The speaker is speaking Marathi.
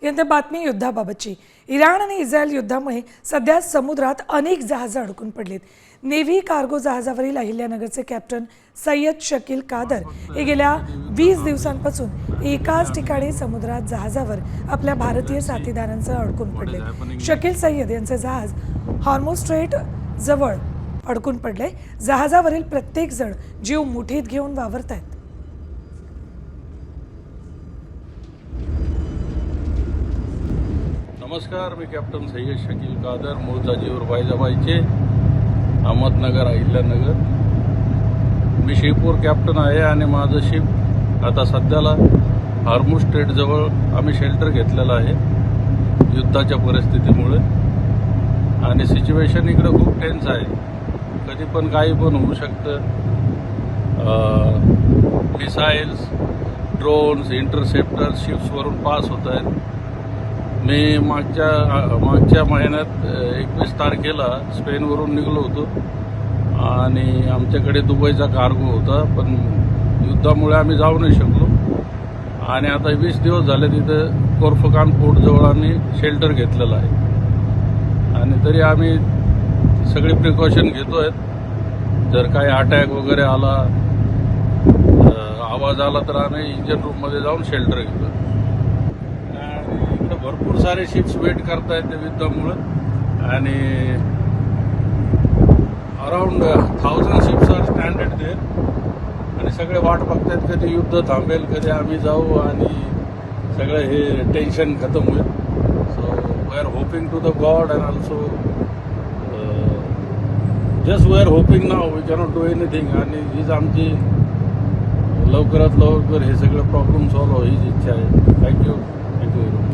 यानंतर बातमी युद्धाबाबतची। इराण आणि इस्रायल युद्धामुळे सध्या समुद्रात अनेक जहाजं अडकून पडलीत। नेव्ही कार्गो जहाजावरील अहिल्यानगरचे कॅप्टन सय्यद शकील कादर हे गेल्या 20 दिवसांपासून एकाच ठिकाणी समुद्रात जहाजावर आपल्या भारतीय साथीदारांसह अडकून पडले। शकील सय्यद यांचे जहाज हॉर्मुझ स्ट्रेट जवळ अडकून पडले। जहाजावरील प्रत्येक जण जीव मुठीत घेऊन वावरतायत। नमस्कार, मी कॅप्टन सय्यद शकील कादर, मूळचा जीवर बायजाबाईचे, अहमदनगर, अहिल्यानगर। मी शिपवर कॅप्टन आहे आणि माझं शिप आता सध्याला हॉर्मुझ स्ट्रेटजवळ आम्ही शेल्टर घेतलेलं आहे युद्धाच्या परिस्थितीमुळे। आणि सिच्युएशन इकडं खूप टेन्स आहे, कधी पण काही पण होऊ शकतं। मिसाईल्स, ड्रोन्स, इंटरसेप्टर्स शिप्सवरून पास होत आहेत। मी मागच्या महिन्यात 21 तारखेला स्पेनवरून निघलो होतो आणि आमच्याकडे दुबईचा कार्गो होता, पण युद्धामुळे आम्ही जाऊ नाही शकलो। आणि आता 20 दिवस झाले तिथं कोर्फकान पोर्टजवळ आम्ही शेल्टर घेतलेलं आहे। आणि तरी आम्ही सगळी प्रिकॉशन घेतो आहेत। जर काही अटॅक वगैरे आला, आवाज आला, तर आम्ही इंजिन रूममध्ये जाऊन शेल्टर घेतो। इकडे भरपूर सारे शिप्स वेट करतायत त्या युद्धामुळं आणि around 1000 ships are stranded there आणि सगळे वाट बघतायत कधी युद्ध थांबेल, कधी आम्ही जाऊ आणि सगळं हे टेन्शन खतम होईल। So we are hoping to the God and also just we are hoping now, we cannot do anything. आणि हीच आमची लवकरात लवकर हे सगळं प्रॉब्लेम सॉल्व्ह हो हीच इच्छा आहे। Thank you very much.